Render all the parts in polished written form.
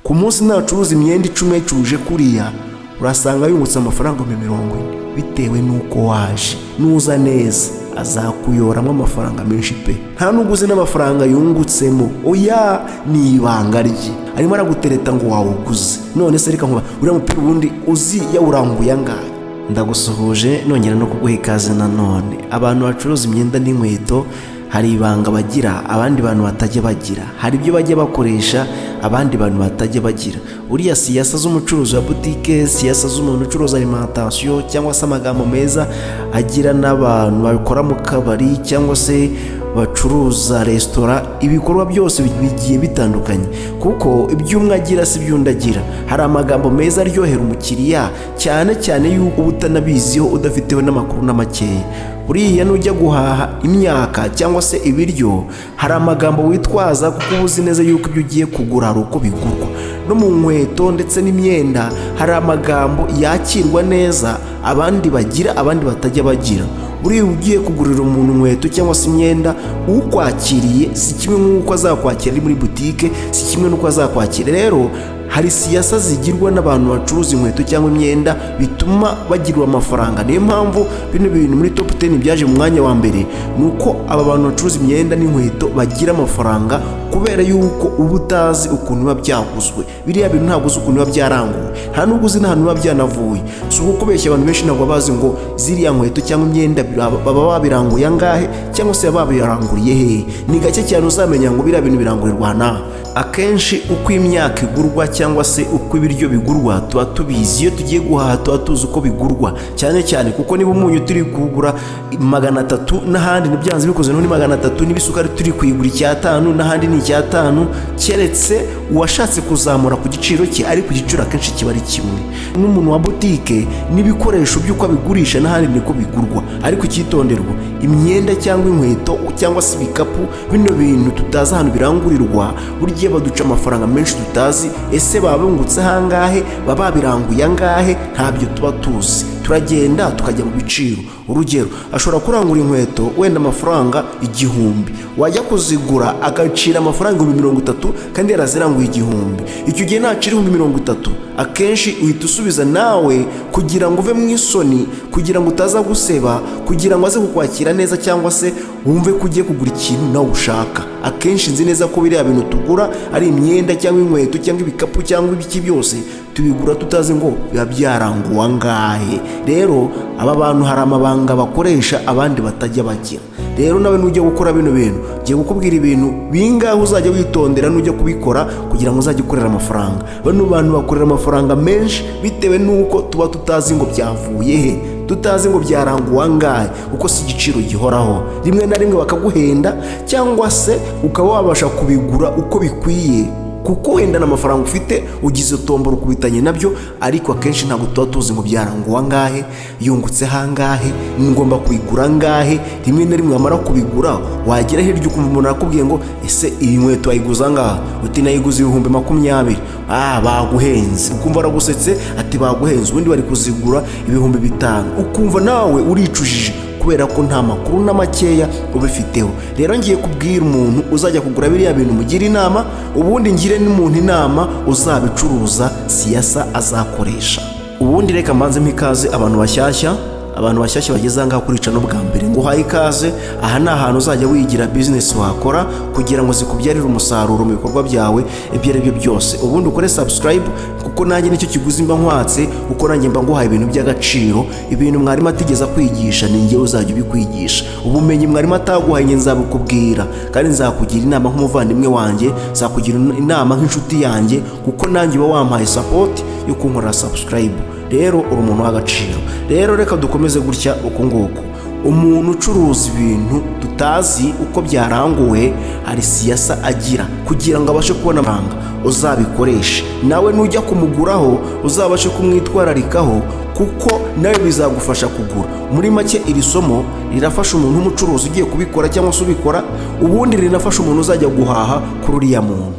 ku munsi nacuruza imyenda 10 yacuruje kuriya urasanga yungutse amafaranga 40 bitewe nuko waje. Nuza neza azakuyoramo amafaranga menshi pe, nta nuguze n'amafaranga yungutsemo. Oya, ni ibanga rye, arimo aragutereta ngo wawuguze. None se reka nkuba uriya mupira ubundi uzi yawuranguye angahe? Ndagusuhuje nongera no kuguha ikaze nanone. Abantu bacuruza imyenda n'inkweto hari ibanga bagira abandi bantu batajya bagira, hari ibyo bajya bakoresha abandi bantu batajya bagira. Uriya siyasa z'umucuruzi wa boutique, siyasa z'umuntu ucuruza alimentation cyangwa se amagambo meza agira n'abantu babikora mu kabari cyangwa se bacuruza restaurant, ibikorwa byose bigiye bitandukanye kuko iby'umwe agira si by'undi agira. Hari amagambo meza aryohera umukiriya cyane cyane yuko ubutanabiziho udafiteho n'amakuru n'amakeya. Buriya nujya guhaha imyaka cyangwa se ibiryo hari amagambo witwaza kuko uzi neza yuko ibyo ugiye kugura hari uko bigurwa. No mu nkweto ndetse n'imyenda hari amagambo yakirwa neza abandi bagira abandi batajya bagira. Buriya ugiye kugurira umuntu inkweto cyangwa se imyenda, ukwakiriye si kimwe nk'uko azakwakira ari muri boutique, si kimwe n'uko azakwakira. Rero hari siyasa zigirwa n'abantu bacuruza inkweto cyangwa imyenda bituma bagirwa amafaranga. Niyo mpamvu bino bintu muri top 10 byaje mu mwanya wa mbere, nuko aba bantu bacuruza imyenda n'inkweto bagira amafaranga kubera yuko uba utazi ukuntu biba byaguzwe. Biriya bintu ntabwo uzi ukuntu biba byaranguwe, nta nubwo uzi n'ahantu biba byanavuye. Si uko kubeshya abantu benshi ntabwo bazi ngo ziriya nkweto cyangwa imyenda baba babiranguye angahe cyangwa se babiranguriye hehe. Ni gake cyane uzamenya ngo biriya bintu birangurirwa naha. Akenshi uko imyaka igurwa cyangwa se uko ibiryo bigurwa tuba tubizi. Iyo tugiye guhaha tuba tuzi uko bigurwa cyane cyane kuko niba umunyu turi kugura 300 n'ahandi nibyanze bikoze n'undi 300, n'ibisukari turi kuyigura 5 n'ahandi ni 5, keretse uwashatse kuzamura ku giciro cye ari ku giciro akenshi kiba ari kimwe. N'umuntu wa boutique n'ibikoresho by'uko abigurisha n'ahandi niko bigurwa. Ariko cyitonderwa, imyenda cyangwa inkweto cyangwa se ibikapu, bino bintu tutazi ahantu birangurirwa burya baduca amafaranga menshi tutazi. Ese babungutse hangahe, baba biranguye angahe, ntabyo tuba tuzi. Turagenda tukajya mu biciro. Urugero, ashobora kurangura inkweto wenda amafaranga 1000, wajya kuzigura agacira amafaranga 30 kandi yaraziranguye 1000. Icyo gihe nacira 30, akenshi uhita usubiza nawe kugira ngo uve mu isoni, kugira ngo utaza guseba, kugira ngo aze kukwakira neza cyangwa se wumve ko ugiye kugura ikintu nawe ushaka. Akenshi nzi neza ko biriya bintu tugura ari imyenda cyangwa inkweto cyangwa ibikapu cyangwa ibiki byose tubigura tutazi ngo biba byaranguwe angahe. Rero aba bantu hari amabanga bakoresha abandi batajya bagira. Rero nawe nujya gukora bino bintu ngiye gukubwira ibintu bingahe uzajya witondera nujya kubikora kugira ngo uzajye ukorera amafaranga. Bano bantu bakorera amafaranga menshi bitewe nuko tuba tutazi ngo byavuye he, tutazi ngo byaranguwe angahe, uko si igiciro gihoraho. Rimwe na rimwe bakaguhenda cyangwa se ukaba wabasha kubigura uko bikwiye kuko wenda n'amafaranga ufite ugize tombora ukubitanye nabyo, ariko akenshi ntabwo tuba tuzi ngo byaranguwe angahe, yungutse hangahe, ngomba kubigura angahe. Rimwe na rimwe wamara kubigura wagera hirya ukumva umuntu arakubwiye ngo ese iyi nkweto ayiguza angahe, uti nayiguze 20,000. Baguhenze. Ukumva aragusetse ati baguhenze, ubundi bari kuzigura 5,000. Ukumva nawe uricujije kubera ko nta makuru n'amakeya ubifiteho. Rero ngiye kubwira umuntu uzajya kugura biriya bintu mugira inama, ubundi ngire n'umuntu inama uzabicuruza siyasa azakoresha. Ubundi reka mbanze mpikaze abantu bashyashya bageze ahangaha kurica no bwa mbere ngo uhaye ikaze. Aha ni ahantu uzajya wigira business wakora kugira ngo zikubyarire umusaruro mu bikorwa byawe ibyo ari byo byose. Ubundi ukore subscribe kuko nanjye nicyo kiguzi mba nkwatse, uko nanjye mba nguhaye ibintu by'agaciro, ibintu mwarimu atigeze kwigisha ni njye uzajya ubikwigisha. Ubumenyi mwarimu ataguhaye njye nzabukubwira kandi nzakugira inama nk'umuvandimwe wanjye, nzakugira inama nk'inshuti yanjye kuko nanjye uba wampaye support yo kunkorera subscribe. Rero uri umuntu w'agaciro. Rero reka dukomeze gutya uko nguko. Umuntu ucuruza ibintu tutazi uko byaranguwe hari siyasa agira kugira ngo abashe kubona amafaranga. Uzabikoreshe nawe nujya kumuguraho uzabashe kumwitwararikaho kuko nawe bizagufasha kugura. Muri make iri somo rirafasha umuntu w'umucuruzi ugiye kubikora cyangwa se ubikora, ubundi rinafasha umuntu uzajya guhaha kuri uriya muntu.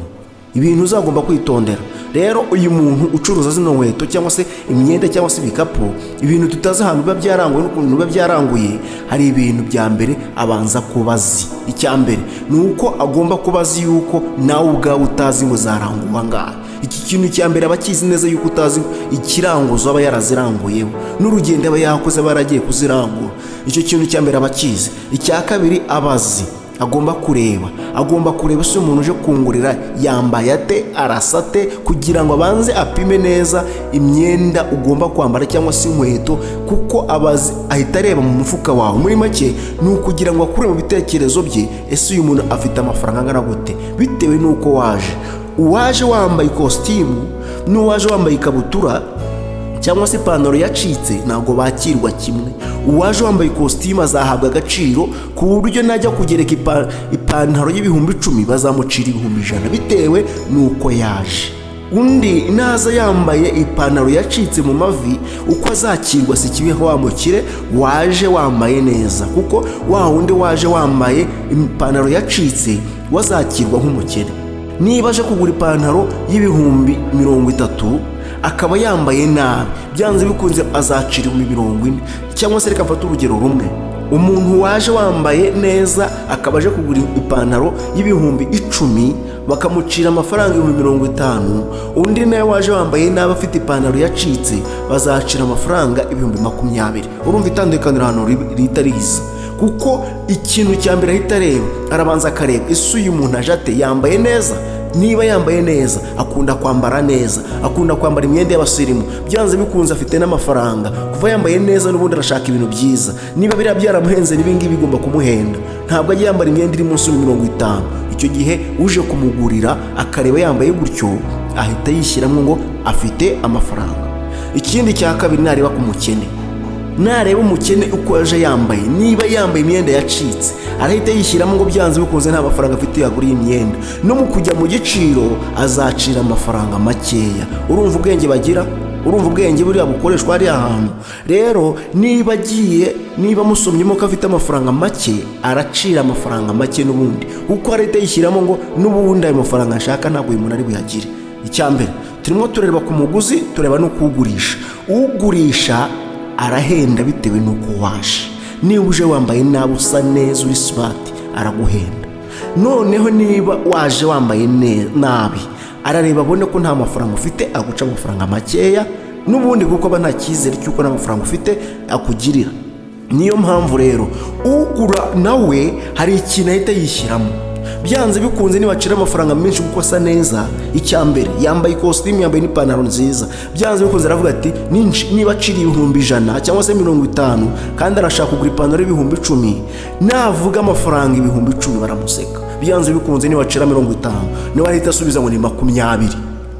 ibintu uzagomba kwitondera. Rero uyu muntu ucuruza zino nkweto cyangwa se imyenda cyangwa se ibikapu, ibintu tutazi ahantu biba byaranguye n'ukuntu biba byaranguye, hari ibintu bya mbere abanza kubazi. Icya mbere ni uko agomba kubazi yuko nawe ubwawe utazi ngo zaranguwe angahe. Iki kintu cya mbere aba akizi neza yuko utazi ikiranguzo aba yaraziranguyeho n'urugendo aba yakoze baragiye kuzirangura. Icyo kintu cya mbere aba akizi. Icya kabiri abazi, agomba kureba se umuntu uje kungurira yambaye ate, arasate, kugira ngo abanze apime neza imyenda ugomba kwambara cyangwa se inkweto, kuko abazi ahita areba mu mufuka wawe. Muri make ni ukugira ngo akure mu bitekerezo bye, ese uyu muntu afite amafaranga angana gute, bitewe n'uko waje. Uwaje wambaye ikositimu n'uwaje wambaye ikabutura cyangwa se ipantaro yacitse ntabwo bakirwa kimwe. Uwaje wambaye ikositimu azahabwa agaciro ku buryo najya kugereka ipantaro y'ibihumbi 10 bazamucira ibihumbi 100 bitewe n'uko yaje. Undi naza yambaye ipantaro yacitse mu mavi, uko azakirwa si kimwe wa mukire waje wambaye neza, kuko wa wundi waje wambaye ipantaro yacitse wazakirwa nk'umukene. Niba aje kugura ipantaro y'ibihumbi 30 akaba yambaye nabi, byanze bikunze azacira ibihumbi 40. Cyangwa se reka mfate urugero rumwe, umuntu waje wambaye neza akaba aje kugura ipantaro y'ibihumbi 10 bakamucira amafaranga ibihumbi 50. Undi nawe waje wambaye nabi afite ipantaro yacitse bazacira amafaranga ibihumbi 20. Urumva itandukaniro hano ritariza, kuko ikintu cya mbere ahita areba, arabanza akareba ese uyu muntu aje ate, yambaye neza. Niba yambaye neza, akunda kwambara neza, akunda kwambara imyenda y'abasirimu, byanze bikunze afite n'amafaranga, kuva yambaye neza n'ubundi arashaka ibintu byiza. Niba biriya byaramuhenze n'ibingibi bigomba kumuhenda, ntabwo ajya yambara imyenda iri munsi ya 50. Icyo gihe uje kumugurira akareba yambaye gutyo, ahita yishyiramo ngo afite amafaranga. Ikindi cya kabiri, nareba ku mukene, nareba umukene uko aje yambaye. Niba yambaye imyenda yacitse, arahita yishyiramo ngo byanze bikunze nta mafaranga afite yagura imyenda, no mu kujya mu giciro azacira amafaranga makeya. Urumva ubwenge bagira, urumva ubwenge buriya bukoreshwa hari ahantu. Rero niba musomyemo ko afite amafaranga make, aracira amafaranga make n'ubundi, uko arahita yishyiramo ngo n'ubundi ayo mafaranga ashaka ntabwo uyu muntu ari buyagire. Icya mbere turimo tureba ku muguzi, tureba no kugurisha. Ugurisha arahenda bitewe n'uko waje. Niba uje wambaye nabi, usa neza, uri smart, araguhenda. Noneho niba waje wambaye nabi, arareba abone ko nta mafaranga ufite, aguca amafaranga makeya n'ubundi, kuko aba nta cyizere cy'uko nta mafaranga ufite akugirira. Niyo mpamvu rero ugura nawe hari ikintu ahita yishyiramo, byanze bikunze nibacira amafaranga menshi kuko asa neza. Icya mbere yambaye ikositimu, yambaye n'ipantaro nziza, byanze bikunze aravuga ati niba aciriye ibihumbi 100 cyangwa se 50 kandi arashaka kugura ipantaro y'ibihumbi 10, navuga amafaranga ibihumbi 10 baramuseka. Byanze bikunze nibacira 50 niwe ahita asubiza ngo ni 20.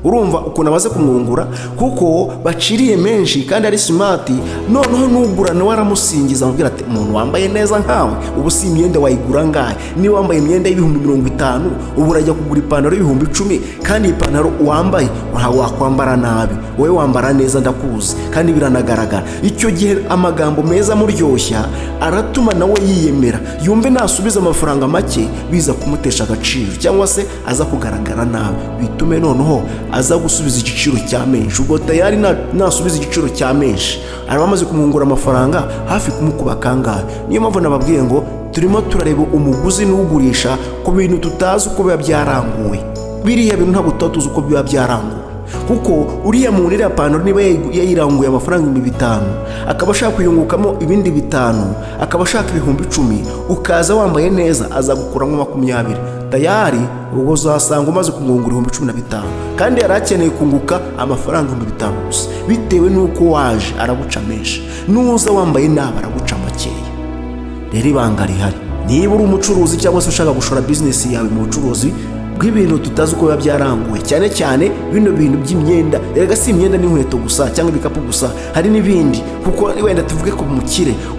Urumva ukuntu abaze kumwungura, kuko baciriye menshi kandi ari smart. Noneho nugura nawe aramusingiza amubwira ati umuntu wambaye neza nkawe ubu si imyenda wayigura ngahe. Niba wambaye imyenda y'ibihumbi 50 ubu urajya kugura ipantaro y'ibihumbi 10, kandi ipantaro wambaye wakwambara nabi, wowe wambara neza ndakuzi kandi biranagaragara. Icyo gihe amagambo meza muryoshya aratuma nawe yiyemera, yumve nasubiza amafaranga make biza kumutesha agaciro cyangwa se aza kugaragara nabi, bitume noneho aza gusubiza igiciro cya menshi. Ubwo tayari nasubiza igiciro cya menshi araba amaze kumwungura amafaranga hafi kumukuba kangahe. Niyo mpamvu nababwiye ngo turimo turareba umuguzi n'ugurisha ku bintu tutazi uko biba byaranguwe. Biriya bintu ntabwo tuzi uko biba byaranguwe, kuko uriya muntu iriya pantaro niba yayiranguye amafaranga 5,000 akaba ashaka kuyungukamo ibindi 5, akaba ashaka ibihumbi 10, ukaza wambaye neza azagukuramo 20, tayari ubwo uzasanga umaze kumwungura 15,000 kandi yarakeneye kunguka amafaranga 5,000 gusa. Bitewe n'uko waje araguca menshi, nuza wambaye nabi araguca makeya. Rero ibanga rihari, niba uri umucuruzi cyangwa se ushaka gushora business yawe mu bucuruzi bw'ibintu tutazi uko biba byaranguwe, cyane cyane bino bintu by'imyenda. Erega si imyenda n'inkweto gusa cyangwa ibikapu gusa, hari n'ibindi. Kuko wenda tuvuge ko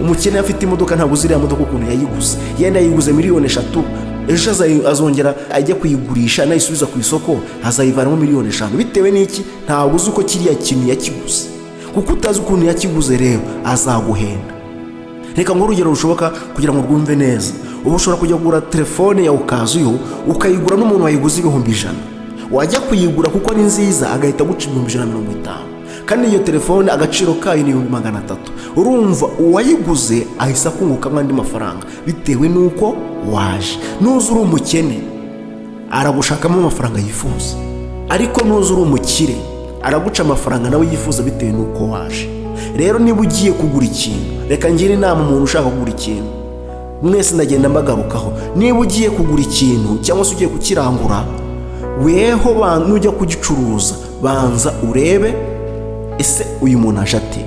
umukene afite imodoka, ntabwo uziriya modoka ukuntu yayiguze, yenda yayiguze miliyoni 3, ejo azongera ajya kuyigurisha, nayisubiza ku isoko azayivanamo miliyoni 5. Bitewe n'iki? Ntabwo uzi uko kiriya kintu yakiguze. Kuko utazi ukuntu yakiguze rero azaguhenda. Reka nk'urugero rushoboka kugira ngo rwumve neza. Ubu ushobora kujya kugura telefone ya okaziyo ukayigura n'umuntu wayiguze ibihumbi 100, wajya kuyigura kuko ari nziza agahita aguca 150, kandi iyo telefone agaciro kayo ni 300. urumva uwayiguze ahisa kunguka andi mafaranga bitewe nuko waje. Nuza uri umukene aragushakamo amafaranga yifuza, ariko nuza uri umukire araguca amafaranga nawe yifuza bitewe nuko waje. Rero niba ugiye kugura ikintu, reka ngire inama umuntu ushaka kugura ikintu, mwese ndagenda mbagarukaho. Niba ugiye kugura ikintu cyangwa se ugiye kukirangura, weho nujya kugicuruza banza urebe ese uyu muntu aje ate.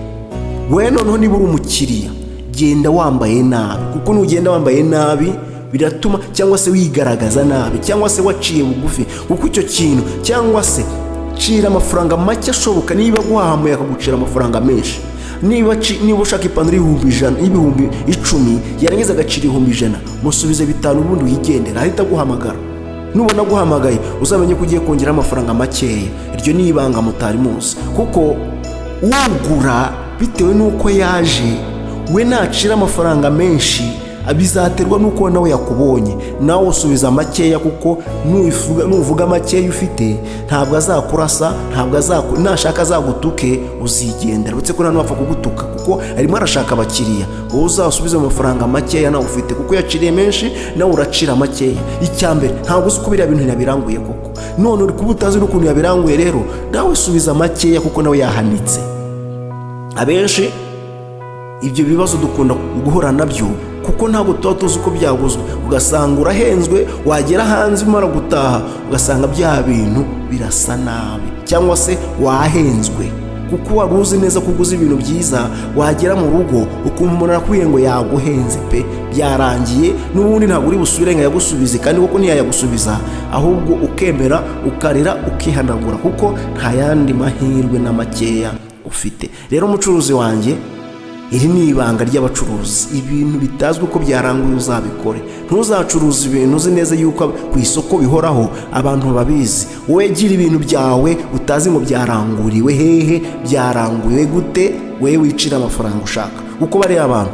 We noneho niba uri umukiriya genda wambaye nabi, kuko nugenda wambaye nabi biratuma cyangwa se wigaragaza nabi cyangwa se waciye bugufi, kuko icyo kintu cyangwa se cira amafaranga make ashoboka. Niba guhamuye akagucira amafaranga menshi, niba ushaka ipantaro y'ibihumbi 10 yarangiza agacira 100, musubize 5 ubundi wigendera, ahita guhamagara. Nubona guhamagaye uzamenye ko ugiye kongera amafaranga makeya. Iryo ni ibanga mutari muzi, kuko ugura bitewe nuko yaje, we nacira amafaranga menshi bizaterwa nuko nawe yakubonye, nawe usubiza makeya, kuko nuvuga makeya ufite ntabwo azakurasa, nashaka azagutuke uzigendera. Uretse ko ntanapfa kugutuka kuko arimo arashaka abakiriya, wowe uzasubiza amafaranga makeya nawe ufite, kuko yaciriye menshi nawe uracira makeya. Icyambere ntabwo uzi ko biriya bintu yabiranguye koko, none uri kuba utazi n'ukuntu yabiranguye, rero nawe subiza makeya kuko nawe yahanitse. Abenshi ibyo bibazo dukunda guhura nabyo kuko ntabwo tuba tuzi uko byaguzwe, ugasanga urahenzwe, wagera hanze umara gutaha ugasanga bya bintu birasa nabi, cyangwa se wahenzwe kuko wari uzi neza ko uguze ibintu byiza, wagera mu rugo ukumva umuntu arakubwiye ngo yaguhenze pe, byarangiye. N'ubundi ntabwo uri busubire ngo yagusubize, kandi kuko ntiyayagusubiza, ahubwo ukemera ukarira ukihanagura, kuko nta yandi mahirwe na makeya ufite. Rero umucuruzi wanjye, iri ni ibanga ry'abacuruzi. Ibintu bitazwi uko byaranguye uzabikore. Ntuzacuruza ibintu uzi neza yuko ku isoko bihoraho abantu babizi. Wowe gira ibintu byawe utazi ngo byaranguriwe hehe, byaranguye gute, wewe wicira amafaranga ushaka, kuko bariya abantu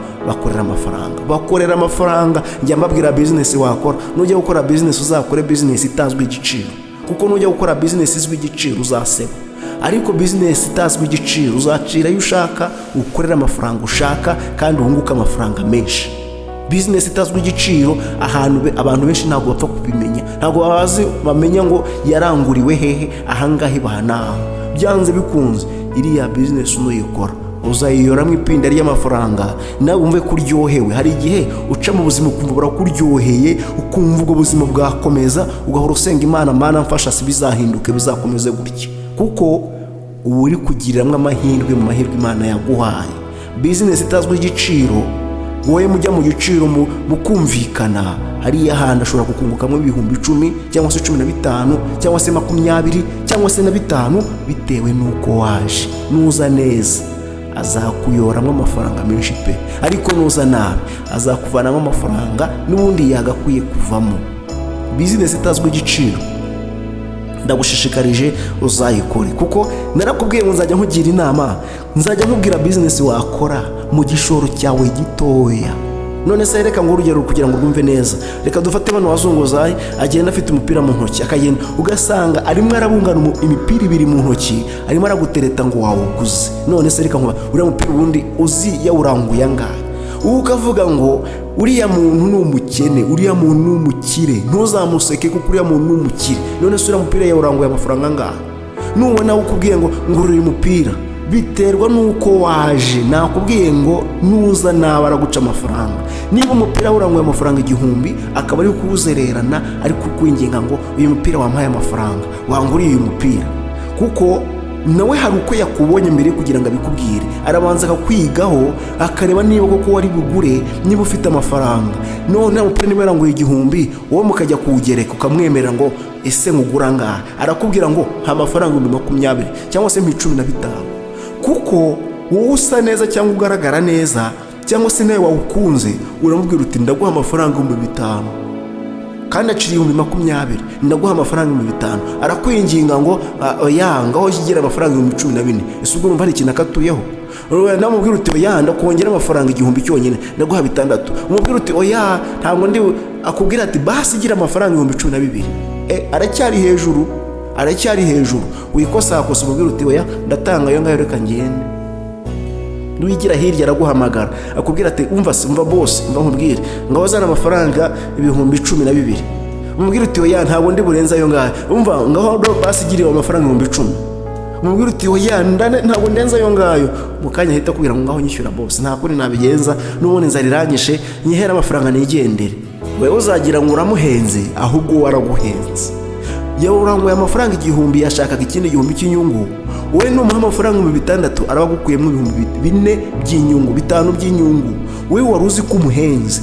bakorera amafaranga. Njya mbabwira business wakora, nujya gukora business uzakore business itazwi igiciro, kuko nujya gukora business izwi igiciro uzaseba. Ariko business itazwi igiciro uzacira iyo ushaka, ukorera amafaranga ushaka, kandi wunguka amafaranga menshi. Business itazwi igiciro abantu benshi ntabwo bapfa kubimenya, ntabwo bamenya ngo yaranguriwe hehe, ahangahe bahanaho. Byanze bikunze iriya business nuyikora uzayiyoramo ipinda ry'amafaranga, nawe wumve kuryohewe. Hari igihe uca mu buzima ukumva burakuryoheye, ukumva ubwo buzima bwakomeza, ugahora usenga Imana, Mana mfasha si bizahinduke, bizakomeze gutya, kuko ubu uri kugiriramo amahirwe mu mahirwe Imana yaguhaye. Business itazwi igiciro, wowe mujya mu giciro mukumvikana, hariya handi ashobora kukungukamo ibihumbi 10 cyangwa se 15 cyangwa se 20 cyangwa se na 5, bitewe nuko waje. Nuza neza azakuyoramo amafaranga menshi pe, ariko nuza nabi azakuvanamo amafaranga n'ubundi yagakwiye kuvamo. Business itazwi igiciro ndagushishikarije uzayikore, kuko narakubwiye ngo nzajya nkugira inama, nzajya nkubwira business wakora mu gishoro cyawe gitoya. None se reka ngo urugero kugira ngo rwumve neza, reka dufate bano wazunguzayi agenda afite umupira mu ntoki, akagenda ugasanga arimo arabungana imipira 2 mu ntoki, arimo aragutereta ngo wawuguze. None se reka nkuba uriya mupira ubundi uzi yawuranguye angahe? Ukavuga ngo uriya muntu ni umukene, uriya muntu ni umukire, ntuzamuseke kuko uriya muntu ni umukire. None se uriya mupira yawuranguye amafaranga angahe? Nubona ukubwiye ngo ngurira umupira, biterwa nuko waje. Nakubwiye ngo nuza nawe araguca amafaranga. Niba umupira uranguye amafaranga 1000 akaba ari kuwuzererana, ari kukwinginga ngo uyu mupira wampaye amafaranga, wanguriye uyu mupira, kuko nawe hari uko yakubonye mbere kugira ngo abikubwire. Arabanza akakwigaho akareba niba koko wari bugure, niba ufite amafaranga. None umupira niba yaranguye 1000, wowe mukajya kuwugereka ukamwemerera ngo ese ngugura ngaha, arakubwira ngo nta mafaranga 20 cyangwa se 15, kuko wowe usa neza cyangwa ugaragara neza cyangwa se nawe wawukunze, uramubwira uti ndaguha amafaranga 5,000, kandi aciriye 20, ndaguha amafaranga 5,000. Arakwinginga ngo oya ngaho kigira amafaranga 14,000. Ese ubwo numva ari ikintu akatuyeho? Namubwira uti oya ndakongera amafaranga 1000 cyonyine, ndaguha 6. Umubwira uti oya ntabwo ndi, akubwira ati basi gira amafaranga 12,000. Aracyari hejuru, aracyari hejuru, wikosakosa umubwira uti oya ndatanga ayo ngayo reka ngende. Nuyigira hirya araguhamagara akubwira ati umva boss, umva nkubwire ngo wazana amafaranga 12,000. Umubwira uti oya ntabwo ndi burenza ayo ngayo. Umva ngaho basigiriwe amafaranga 10,000. Umubwira uti oya ntabwo ndenza ayo ngayo. Mukanya ahita akubwira ngo ngaho nyishyura boss, nta kundi nabigenza, n'ubundi nzariranyishe nyihera amafaranga nigendere. Wewe uzagira ngo uramuhenze, ahubwo waraguhenze. Yewe uranguye amafaranga 1,000 yashakaga ikindi 1,000 cy'inyungu. Wowe numuha amafaranga 6,000 araba gukuyemo 4,000 by'inyungu, 5 by'inyungu. Wewe wari uzi ko umuhenze,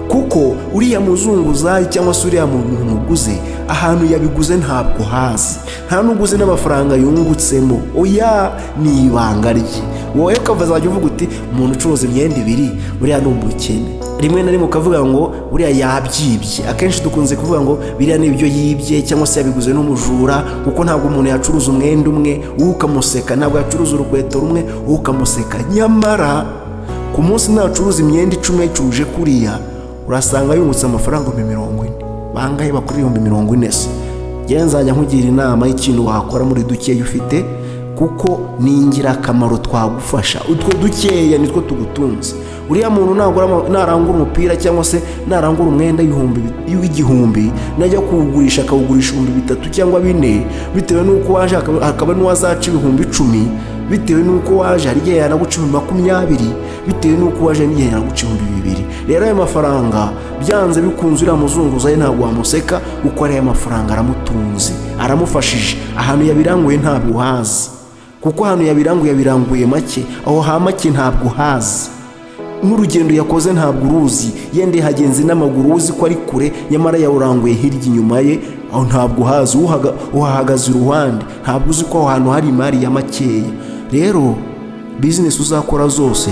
kuko uriya muzunguzayi cyangwa se uriya muntu umuguze ahantu yabiguze ntabwo hazi, nta nuguze n'amafaranga yungutsemo. Oya, ni ibanga rye. Wowe ukazajya uvuga uti umuntu ucuruza imyenda 2 buriya ni umukene. Rimwe na rimwe ukavuga ngo buriya yabyibye. Akenshi dukunze kuvuga ngo biriya ni ibyo yibye cyangwa se yabiguze n'umujura, kuko ntabwo umuntu yacuruza umwenda umwe ukamuseka, ntabwo yacuruza urukweto rumwe ukamuseka. Nyamara ku munsi nacuruza imyenda 10 yacuruje kuriya, urasanga yungutse amafaranga 40. Bangahe bakuri 40 se? Nzajya nkugira inama y'ikintu wakora muri dukeya ufite, kuko ni ingirakamaro twagufasha. Utwo dukeya nitwo tugutunze. Uriya muntu narangura umupira cyangwa se narangura umwenda 1,000 najya kuwugurisha akawugurisha 3,000 cyangwa 4, bitewe nuko waje akaba n'uwazaca 10,000, bitewe nuko waje hari igihe yanaguca 20, bitewe nuko waje n'igihe yanaguca 2,000. Rero ayo mafaranga byanze bikunze uriya muzunguzayi ntabwo wamuseka, uko ariya mafaranga aramutunze, aramufashije. Ahantu yabiranguye ntabwo hazi, kuko ahantu yabiranguye make, aho ha make ntabwo hazi. N'urugendo yakoze ntabwo uruzi, yende hagenzi n'amaguru uzi ko ari kure, nyamara yawuranguye hirya inyuma ye, aho ntabwo hazi. Uhahagaze iruhande ntabwo uzi ko aho hantu hari imari ya makeya. Rero business uzakora zose,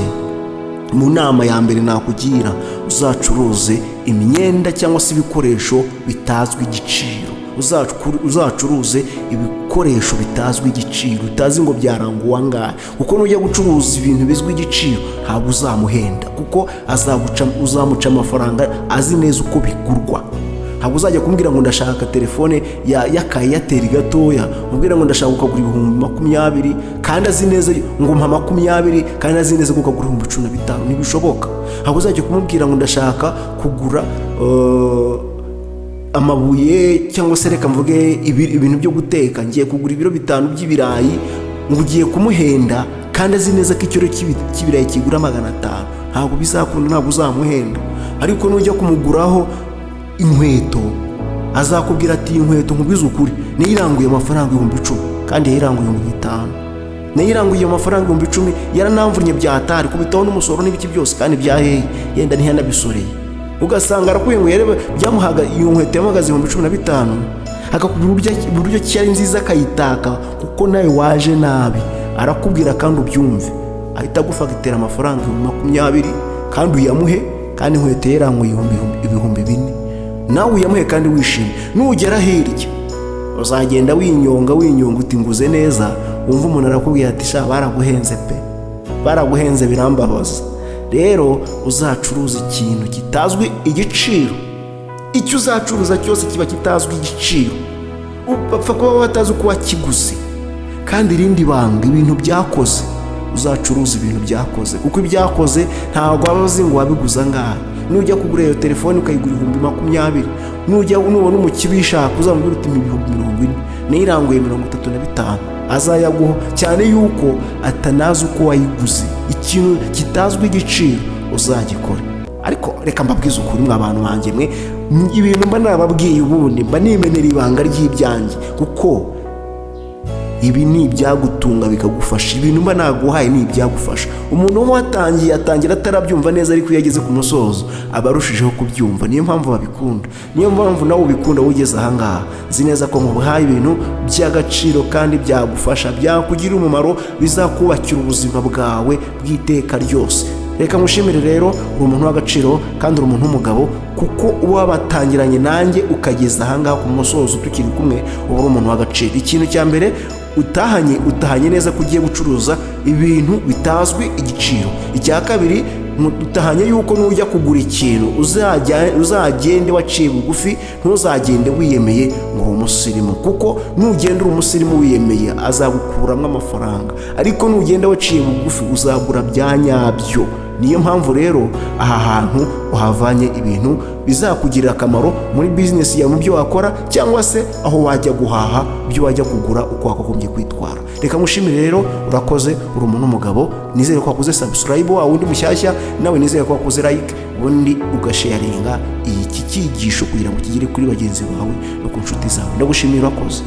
mu nama ya mbere nakugira uzacuruze imyenda cyangwa se ibikoresho bitazwi igiciro. Uzacuruze ibikoresho bitazwi igiciro, utazi ngo byaranguwa ngahe, kuko nujya gucuruza ibintu bizwi igiciro ntabwo uzamuhenda, kuko uzamuca amafaranga azi neza uko bigurwa. Ntabwo uzajya kumbwira ngo ndashaka telefone y'akayateri gatoya, mubwira ngo ndashaka ukagura 20,000 kandi azi neza ngo mpa 20, kandi azi neza ko ukagura 15,000. Ntibishoboka. Ntabwo uzajya kumubwira ngo ndashaka kugura amabuye cyangwa se reka mvuge ibintu byo guteka, ngiye kugura ibiro 5 by'ibirayi, ngo ugiye kumuhenda kandi azi neza ko ikiro cy'ibirayi kigura 500. Ntabwo bizakunda, ntabwo uzamuhenda. Ariko nujya kumuguraho inkweto, azakubwira ati inkweto nkubwiza ukuri niyiranguye amafaranga 10,000 kandi yayiranguye 5,000. Nayiranguye amafaranga 10,000 yaranamvunye byatari kubitaho n'umusoro n'ibiki byose, kandi byaheye yenda ntiyanabisoreye. Ugasanga arakuye ngo yarebe byamuhaga iyo nkweto yamagaze 15,000, akakubwira uburyo cyari nziza akayitaka, kuko nawe waje nabi. Arakubwira kandi ubyumve, ahita agufagitera amafaranga 20,000 kandi uyamuhe, kandi inkweto yaranguye 4,000. Nawe uyamuhe kandi wishimye. Nugera hirya uzagenda winyonga uti nguze neza, wumva umuntu arakubwira ati sha baraguhenze birambabaza. Rero uzacuruza ikintu kitazwi igiciro. Icyo uzacuruza cyose kiba kitazwi igiciro, upfa kuba batazi uko wakiguze. Kandi irindi banga, ibintu byakoze. Uzacuruza ibintu byakoze, kuko ibyakoze ntabwo abazi ngo wabiguza ngaha. Nujya kugura iyo telefone ukayigura 20,000, nubona umukibishaka uzamubwira uti 40,000, niranguye 35, azayaguha, cyane yuko atanazi uko wayiguze. Ikintu kitazwi igiciro uzagikora. Ariko reka mbabwize ukuri mwa bantu banjye mwe, ibintu mba nababwiye ubundi mba nimenera ibanga ry'ibyanjye, kuko ibi ni ibyagutunga bikagufasha. Ibintu mba naguhaye ni ibyagufasha. Umuntu watangiye atangira atarabyumva neza, ariko iyo ageze ku musozo aba arushijeho kubyumva. Niyo mpamvu babikunda, niyo mpamvu nawe ubikunda ugeze aha ngaha. Nzi neza ko mubahaye ibintu by'agaciro kandi byagufasha, byakugira umumaro, bizakubakira ubuzima bwawe bw'iteka ryose. Reka mushimire rero, uri umuntu w'agaciro kandi uri umuntu w'umugabo, kuko uba batangiranye nanjye ukageza aha ngaha ku musozo tukiri kumwe, uba uri umuntu w'agaciro. Ikintu cya mbere utahanye neza ko ugiye gucuruza ibintu bitazwi igiciro. Icya kabiri, dutahanye yuko nujya kugura ikintu uzagende waciye bugufi, ntuzagende wiyemeye ngo uri umusirimu, kuko nugenda uri umusirimu wiyemeye azagukuramo amafaranga, ariko nugenda waciye bugufi uzagura bya nyabyo. Niyo mpamvu rero aha hantu uhavanye ibintu bizakugirira akamaro muri bizinesi yawe, mu byo wakora cyangwa se aho wajya guhaha ibyo wajya kugura uko wakagombye kwitwara. Reka mushimire rero, urakoze, uri umuntu w'umugabo. Nizere ko wakoze subscribe, wa wundi mushyashya nawe nizere ko wakoze like, ubundi ugasharinga iki cyigisho kugira ngo kigere kuri bagenzi bawe no ku nshuti zawe. Ndagushimira, urakoze.